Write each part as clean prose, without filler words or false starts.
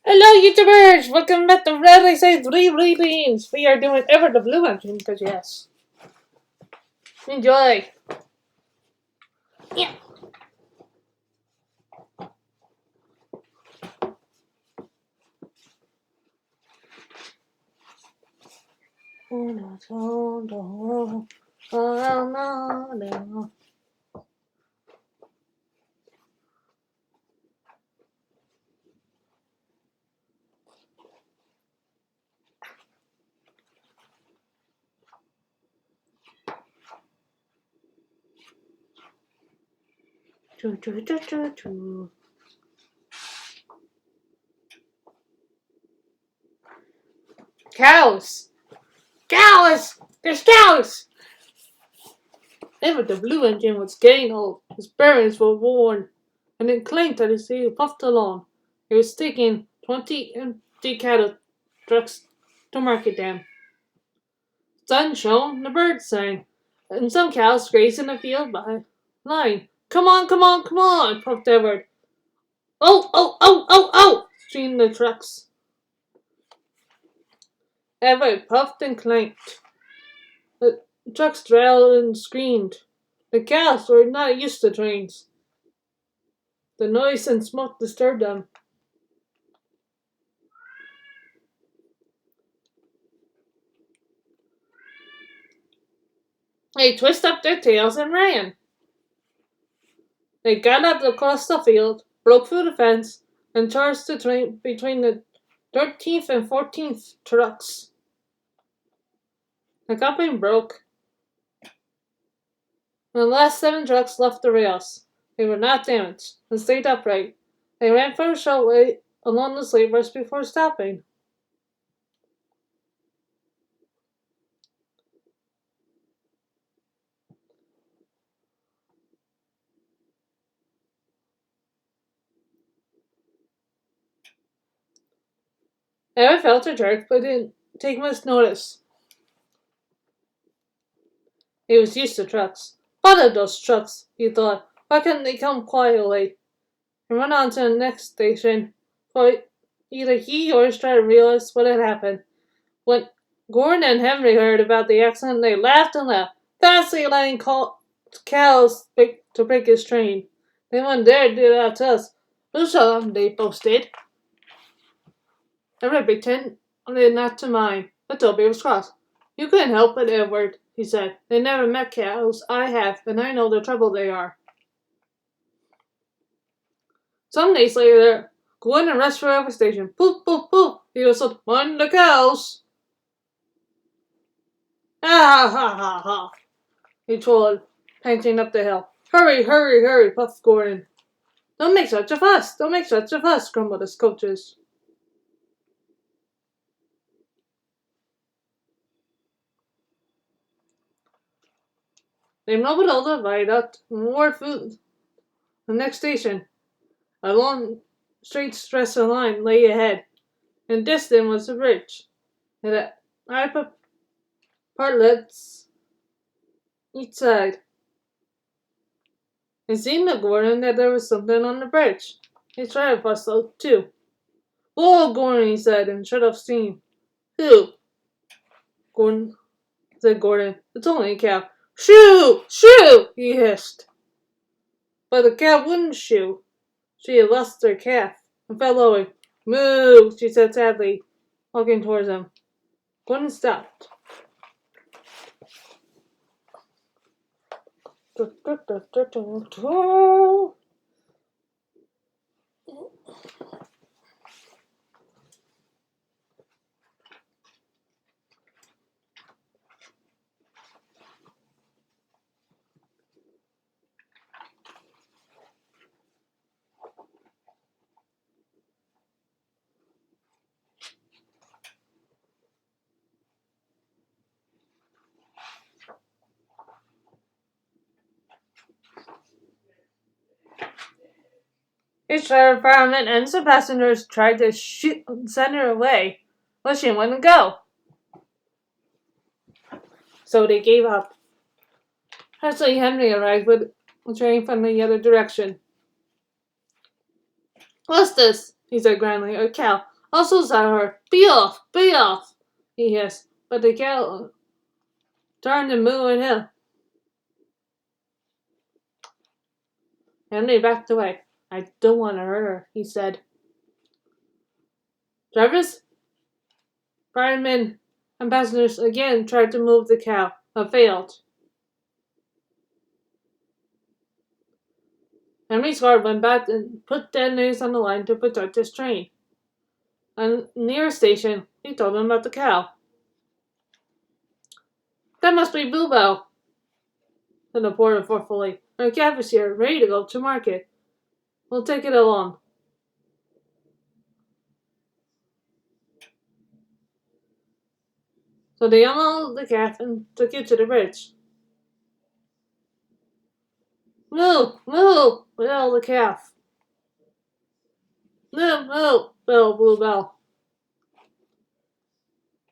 Hello, YouTubers! Welcome back to Red Say 3 Readings! We are doing Ever the Blue Engine, because yes. Enjoy! Yeah. Cows! Cows! There's cows! Ever the Blue Engine was getting old. His parents were worn, and it claimed that as he puffed along, he was taking 20 empty cattle trucks to market them. Sun shone, the birds sang, and some cows grazed in the field behind. Come on, come on, come on, puffed Edward. Oh, oh, oh, oh, oh, screamed the trucks. Edward puffed and clanked. The trucks rattled and screamed. The cows were not used to trains. The noise and smoke disturbed them. They twisted up their tails and ran. They galloped across the field, broke through the fence, and charged the train between the 13th and 14th trucks. The coupling broke. When the last 7 trucks left the rails, they were not damaged and stayed upright. They ran for a short way along the sleepers before stopping. Evan felt a jerk, but didn't take much notice. He was used to trucks. Bother those trucks, he thought. Why couldn't they come quietly? He went on to the next station, but either he or his driver realized what had happened. When Gordon and Henry heard about the accident, they laughed and laughed, fastly letting cows to break his train. They wouldn't dare do that to us. We'll show them, they boasted. Edward pretended not to mind, but Toby was cross. You couldn't help it, Edward, he said. They never met cows. I have, and I know the trouble they are. Some days later, Gordon rushed for the station. Poof, poof, poof. He whistled, mind the cows. Ha ha ha ha, he trolled, panting up the hill. Hurry, hurry, hurry, puffed Gordon. Don't make such a fuss, don't make such a fuss, grumbled his coaches. They mumbled over the viaduct and wore food. The next station, a long, straight stretch of line lay ahead. In the distance was a bridge. It had high partlets each side. It seemed to Gordon that there was something on the bridge. He tried to fuss out too. Whoa, Gordon, he said, and shut off steam. Who? Gordon, said Gordon. It's only a cow. Shoo! Shoo! He hissed. But the cow wouldn't shoo. She had lost her calf and fell over. Moo! She said sadly, walking towards him. Gordon stopped. Each fireman and some passengers tried to send her away, but she wouldn't go. So they gave up. Presently Henry arrived with a train from the other direction. What's this? He said grandly. A cow. "I'm so sorry. Be off, he hissed. But the cow turned and moved at him. Henry backed away. "I don't want to hurt her," he said. Drivers, firemen, and passengers again tried to move the cow, but failed. Henry's guard went back and put dead news on the line to protect his train. And near a station, he told them about the cow. "That must be Bluebell," said the porter thoughtfully. "Our calf is here, ready to go to market. We'll take it along." So they unloaded the calf and took it to the bridge. "Moo! Moo!" wailed the calf. "Moo! Moo!" bellowed Bluebell.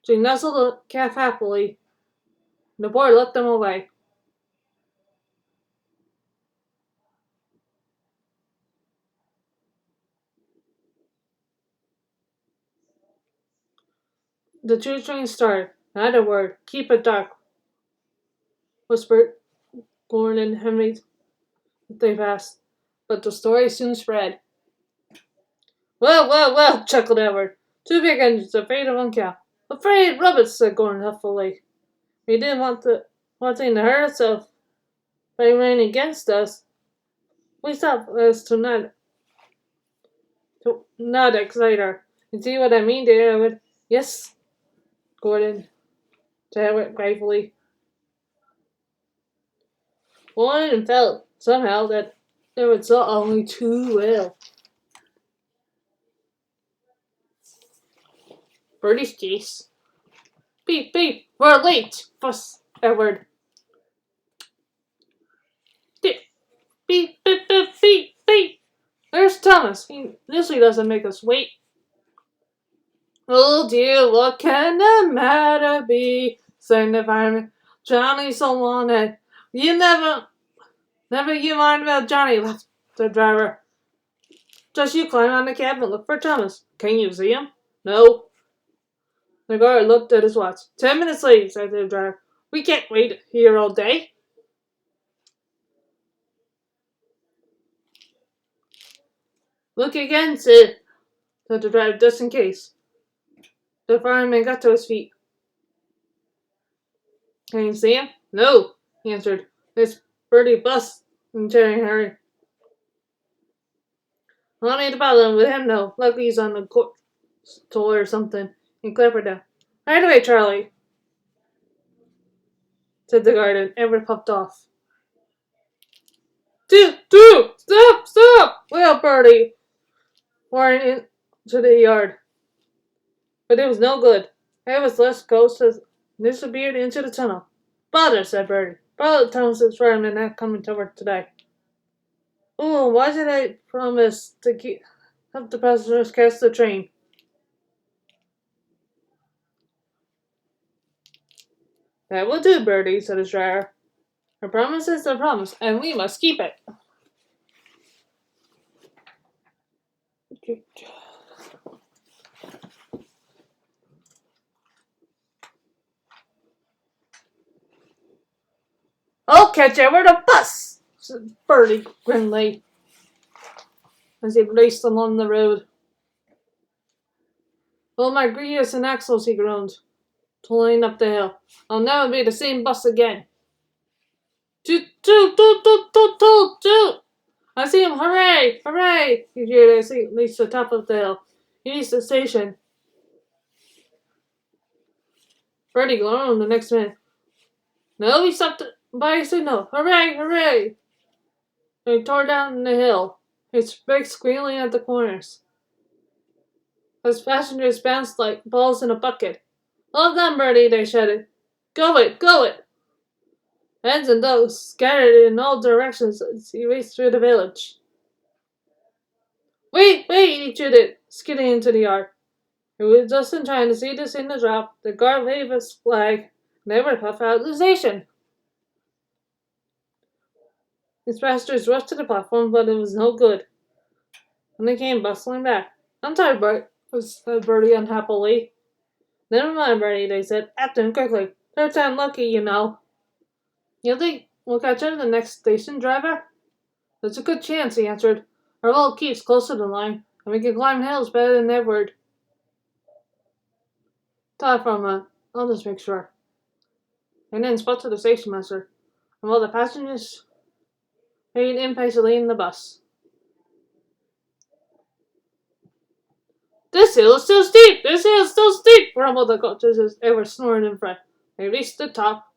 She nuzzled the calf happily, and the boy let them away. The two trains started. "Not a word. Keep it dark," whispered Gordon and Henry as they passed. But the story soon spread. "Well, well, well," chuckled Edward. "Two big engines afraid of one cow." "Afraid rubbish," said Gordon huffily. "We didn't want him to hurt himself by running against us. We thought as to not excite her. You see what I mean, dear Edward?" "Yes," Gordon said Edward gratefully. Gordon felt somehow that Edward saw only too well. Birdie's chase. "Beep, beep, we're late," fussed Edward. "Beep, beep, beep, beep, beep, beep. There's Thomas. He usually doesn't make us wait." "Oh dear, what can the matter be?" sang the fireman. "Johnny's so wanted. You never you mind about Johnny," laughed the driver. "Just you climb on the cab and look for Thomas. Can you see him?" "No." The guard looked at his watch. 10 minutes late," said the driver. "We can't wait here all day." "Look again, Sid," said the driver, just in case. The fireman got to his feet. "Can you see him?" "No," he answered. "It's pretty bust in Cherry Harry. Not need to bother with him, though. Luckily he's on the court tour or something in Cliffordale." "Right away, Charlie," said the guard, and Edward puffed off. "Two! Stop! Stop!" wailed Bertie, running into the yard. But it was no good. Edward's left ghost has disappeared into the tunnel. "Bother," said Bertie. "Brother Thomas's fireman not coming to work today." "Oh, why did I promise to help the passengers catch the train?" "That will do, Bertie," said his driver. "A promise is a promise, and we must keep it." "I'll catch Edward a bus," said Bertie grimly as he raced along the road. "Oh, my gears and axles," he groaned, toiling up the hill. "I'll never be the same bus again." "Toot, toot, toot, toot, toot, toot, toot! I see him! Hooray! Hooray!" he jeered as he reached the top of the hill. He reached the station. Bertie groaned the next minute. "No," he stopped by a signal. "Hooray! Hooray!" And he tore down the hill, his brakes squealing at the corners. His passengers bounced like balls in a bucket. "Well done, Bertie!" they shouted. "Go it! Go it!" Hens and ducks scattered in all directions as he raced through the village. "Wait! Wait!" he shouted, skidding into the yard. He was just in time to see the signal drop, the guard wave his flag, and Edward puff out of the station. His passengers rushed to the platform, but it was no good. And they came bustling back. "I'm tired, Bert. said Bertie unhappily. Never mind, Bertie, they said. Act him quickly. Third time lucky, you know. You think we'll catch him at the next station, driver? There's a good chance, he answered. Our road keeps close to the line, and we can climb hills better than Edward. Thought for a moment. I'll just make sure. And then spoke to the station master, and while the passengers waited impatiently in the bus. This hill is too steep! This hill is too steep! Grumbled the coaches as they were snoring in front. They reached the top.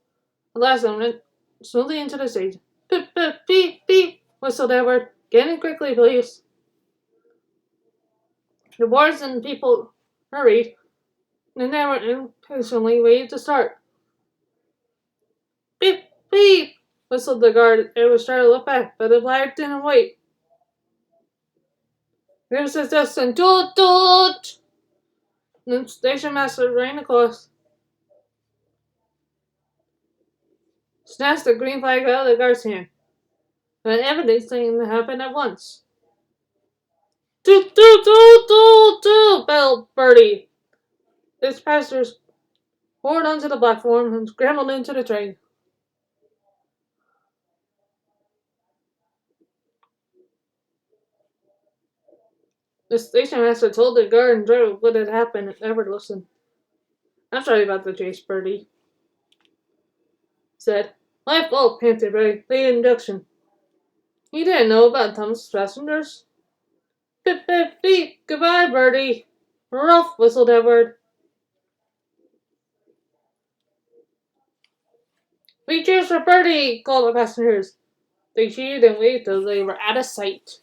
At last, they went smoothly into the station. Beep, beep, beep, beep, whistled Edward. Get in quickly, please. The boys and people hurried, and they were impatiently waiting to start. Beep, beep, whistled the guard. Edward started to look back, but the flyer didn't wait. There says Dustin, toot toot! The station master ran across, snatched the green flag out of the guard's hand. But everything happened at once. Toot toot toot toot toot! Belled Bertie. Its passengers poured onto the platform and scrambled into the train. The station master told the guard and driver what had happened and Edward listened. I'm sorry about the chase, Bertie, he said. My fault, panted Bertie. Late induction. He didn't know about Thomas' passengers. Beep, beep, beep. Goodbye, Bertie. Rough, whistled Edward. We cheers for Bertie, called the passengers. They cheered and waved till they were out of sight.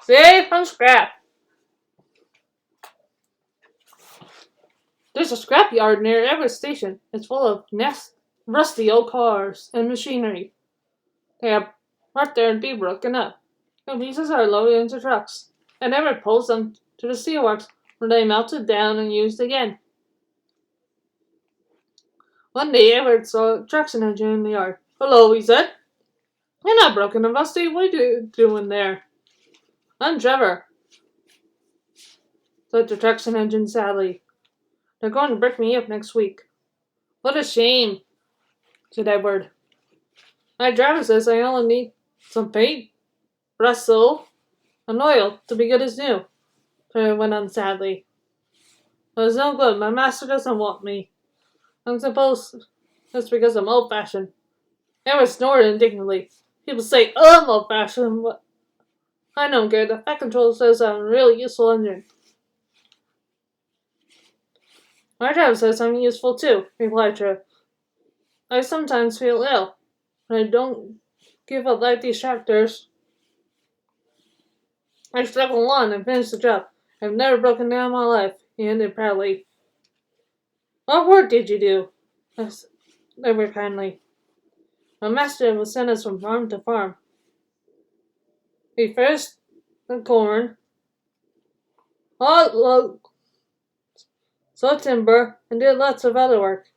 Safe from scrap. There's a scrapyard near every station. It's full of rusty old cars and machinery. They are parked there and be broken up. The pieces are loaded into trucks, and Edward pulls them to the steelworks where they melted down and used again. One day Edward saw a traction engine in the yard. Hello, he said. You're not broken and rusty. What are you doing there? I'm Trevor, said the traction engine sadly. They're going to break me up next week. What a shame, said Edward. My driver says I only need some paint, Brussels, and oil to be good as new, Trevor went on sadly. But it's no good. My master doesn't want me. I suppose that's because I'm old-fashioned. Edward snorted indignantly. People say I'm old-fashioned, but I don't care. The Fat Control says I'm a really useful engine. My driver says I'm useful too, replied Trev. I sometimes feel ill, but I don't give up like these tractors. I struggle on and finish the job. I've never broken down in my life, he ended proudly. What work did you do? asked Edward kindly. My master will send us from farm to farm. We first the corn, sawed timber, and did lots of other work.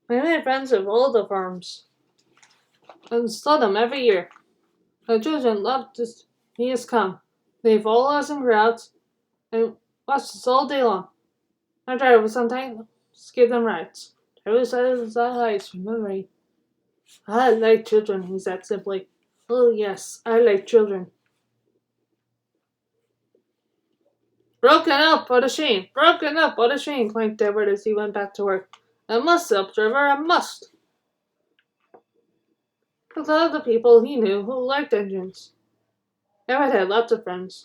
I made friends with all the farms and saw them every year. The children loved to see us come. They follow us in crowds and watch us all day long. My driver would sometimes give them rides. Trevor said his eyes from memory. I like children, he said simply. Oh yes, I like children. Broken up, what a shame! Broken up, what a shame, clanked Edward as he went back to work. I must help Trevor, I must. A lot of the people he knew who liked engines. Edward had lots of friends.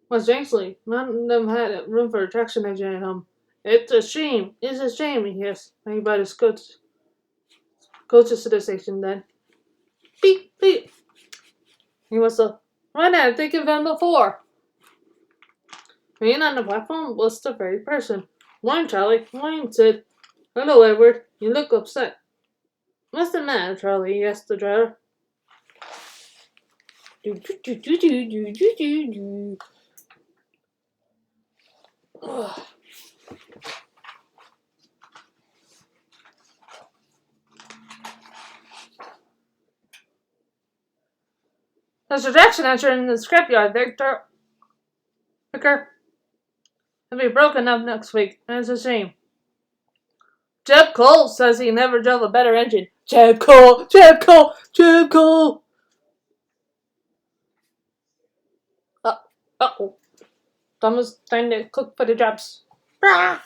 But strangely, none of them had room for a traction engine at home. It's a shame, he hissed, when he brought his coaches to the station then. Beep, beep. He whistled. Why not have taken them before? Man on the platform was the very person. Morning, Charlie. Morning, Sid. Hello, Edward. You look upset. What's the matter, Charlie? Asked the driver. Ugh. There's a Jackson entry in the scrapyard, Vicar. It'll be broken up next week, and it's a shame. Jeb Cole says he never drove a better engine. Jeb Cole! Jeb Cole! Jeb Cole! Uh-oh. Tom was trying to cook for the jobs. Ah!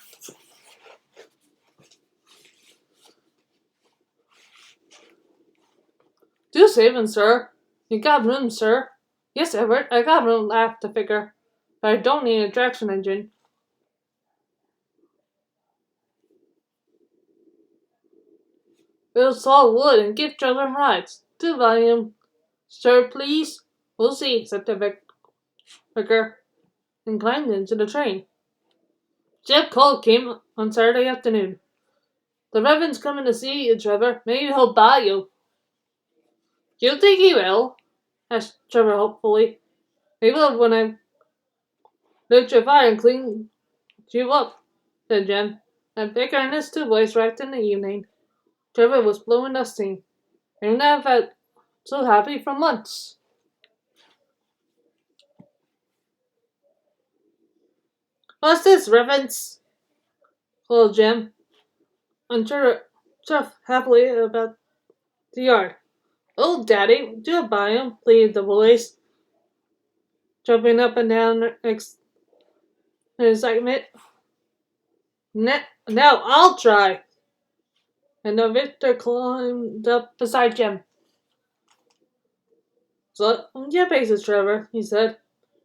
Do saving, sir. You got room, sir. Yes, Everett, I got room, laughed the figure. But I don't need a traction engine. We'll saw wood and give children rides. 2 volume. Sir, please. We'll see, said the vicar, and climbed into the train. Jeb Cole came on Saturday afternoon. The Reverend's coming to see you, Trevor. Maybe he'll buy you. You think he will? Asked Trevor hopefully. He will when I lit your fire and clean you up, said Jem. And Vicar and his 2 boys arrived in the evening. Trevor was blowing dusting, and never felt so happy for months. What's this, Reverends? Called Jem, and Trevor chuffed happily about the yard. Oh, Daddy, do buy him, pleaded the boys, jumping up and down in excitement. Now I'll try. And the victor climbed up beside Jem. So, your paces, Trevor, he said,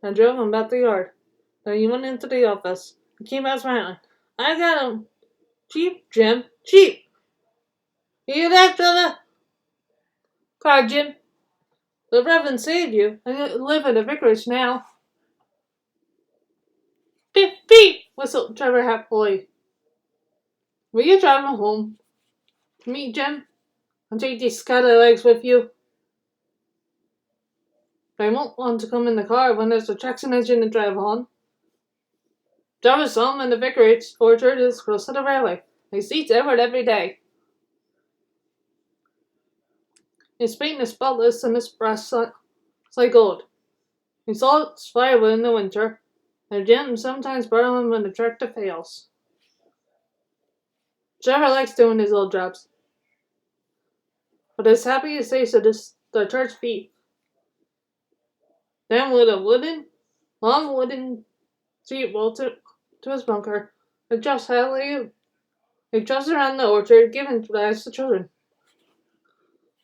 and drove him about the yard. Then he went into the office. He came out smiling. I got him. Cheap, Jim. Cheap. You that, Trevor? Cried Jim. The Reverend saved you, and you live at the vicarage now. Beep, beep, whistled Trevor happily. Will you drive him home? Meet Jim? And take these scallywags with you? I won't want to come in the car when there's a traction engine to drive on. Jarvis' home and the vicarage orchard is close to the railway. He sees Everett every day. His paint is spotless and his brass like gold. He salts firewood in the winter, and Jim sometimes borrows him when the tractor fails. Trevor likes doing his old jobs, but is happy to say so the church feet. Then with a long wooden seat bolted to his bunker, it just around the orchard, giving rides to children.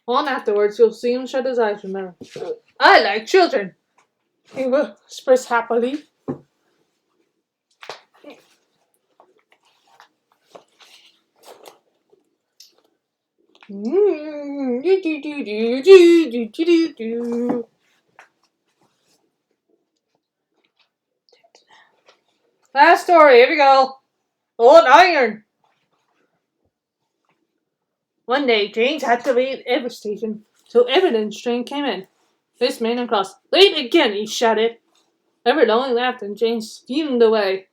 Long afterwards, you'll see him shut his eyes, remember. I like children, he whispers happily. Last story, here we go. Old Iron. One day, James had to leave every station, so Everett's train came in. This man across. Late again, he shouted. Everett only laughed and James fumed away.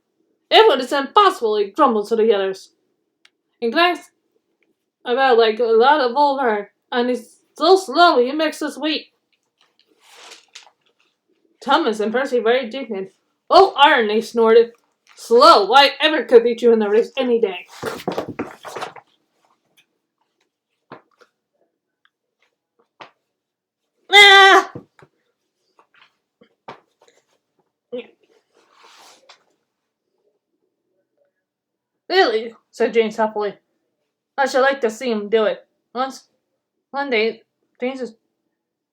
Everett is impossible, he grumbled to the others. He glanced about like a lot of old iron, and he's so slow he makes us wait. Thomas and Percy very indignant. Oh, Iron, they snorted. Slow, why Everett could beat you in the race any day. Ah! Really, said James happily. I should like to see him do it. One day, James's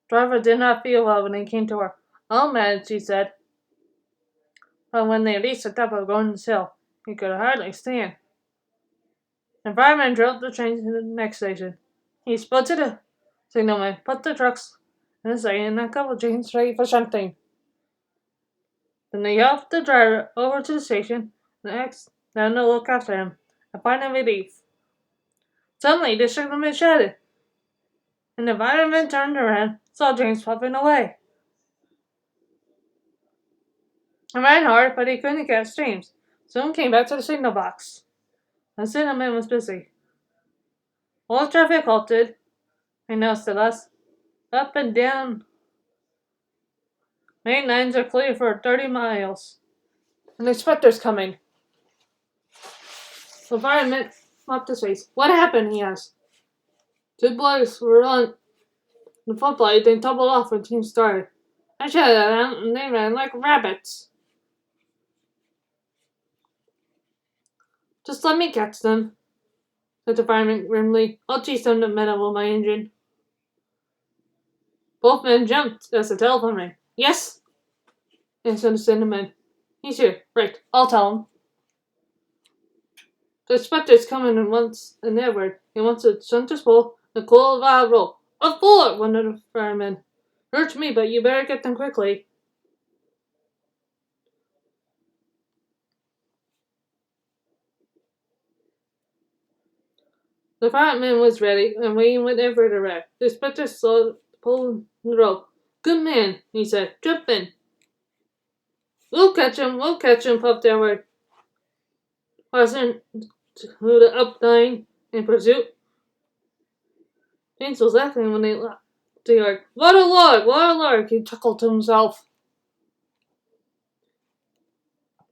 driver did not feel well when he came to her. I'll manage, she said. But when they reached the top of Gordon's Hill, he could hardly stand. The fireman drove the train to the next station. He spoke to the signalman, put the trucks in the side, and a couple trains ready for something. Then they helped the driver over to the station and asked them to look after him and find him relief. Suddenly, the signalman shouted, and the fireman turned around, saw James puffing away. He ran hard, but he couldn't catch James, Soon came back to the signal box. The signalman was busy. All traffic halted, he announced to us. Up and down. Main lines are clear for 30 miles. An inspector's coming. The fireman mopped his face. What happened? He asked. Two boys were on the footlight, they tumbled off when team started. I shouted at them, and they ran like rabbits. Just let me catch them, said the fireman grimly. I'll chase them to metal with my engine. Both men jumped as the telephone rang. Yes? Answered the cinnamon. He's here. Right, I'll tell him. The inspector's coming and wants an Edward. He wants a center spool, a coil of rope. A bullet, one of the firemen. Hurts me, but you better get them quickly. The fireman was ready and waiting with Edward erect. The inspector slowed pulling the rope. Good man, he said. Jump in. We'll catch him, puffed Edward. Pausing to the up line in pursuit. James was laughing when they left the yard. What a lark, he chuckled to himself.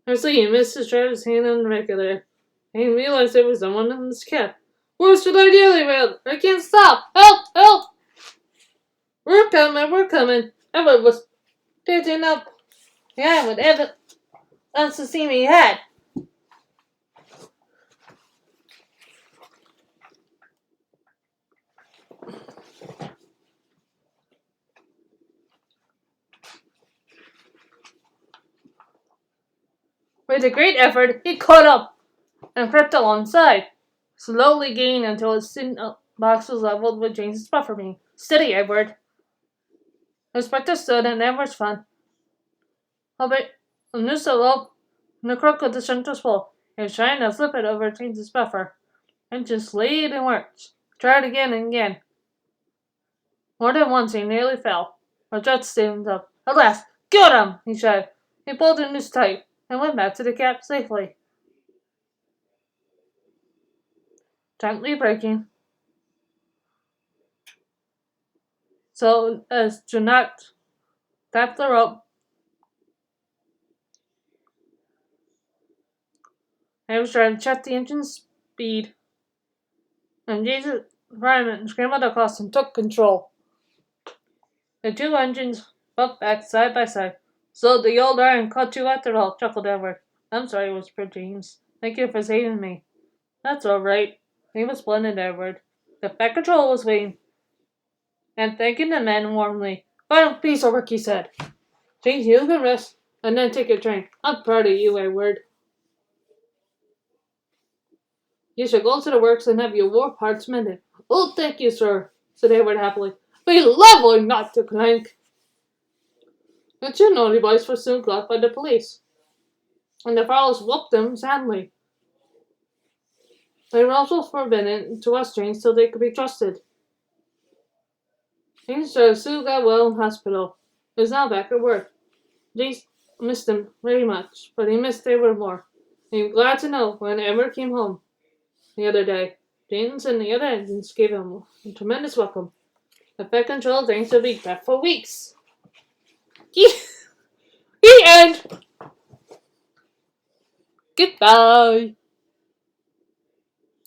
Firstly, he missed his driver's hand on the regulator, and he realized there was someone in his cab. Where's the daily rail? I can't stop! Help! We're coming. Edward was pitching up behind with Evan wants to see me head. With a great effort, he caught up and crept alongside, slowly gaining until his box was leveled with James's buffer beam. Steady, Edward. The inspector stood and Edward's fun. Albert noosed the rope in the crook of the center spool. He was trying to flip it over James's buffer. It just laid and worked. Tried again and again. More than once he nearly fell, but Judge stayed him up. At last, got him! He shouted. He pulled the noose tight and went back to the cab safely. Gently braking, so as to not tap the rope. I was trying to check the engine speed, and Jesus Ryman scrambled across and took control. The two engines bucked back side by side. So the old iron caught you after all, chuckled Edward. I'm sorry, whispered James. Thank you for saving me. That's all right. He was splendid, Edward. The Fat Control was waiting, and thanking the men warmly. Final piece of work, he said. James, you can rest, and then take your train. I'm proud of you, Edward. You shall go to the works and have your war parts mended. Oh, thank you, sir, said Edward happily. Be lovely not to clank. The two naughty boys were soon caught by the police, and the fellows whooped them soundly. They were also forbidden to us James till they could be trusted. James soon got well in hospital. He was now back at work. James missed him very much, but he missed Edward more. He was glad to know when Edward came home the other day. James and the other engines gave him a tremendous welcome. The Fat Control things would be back for weeks. The end. Goodbye.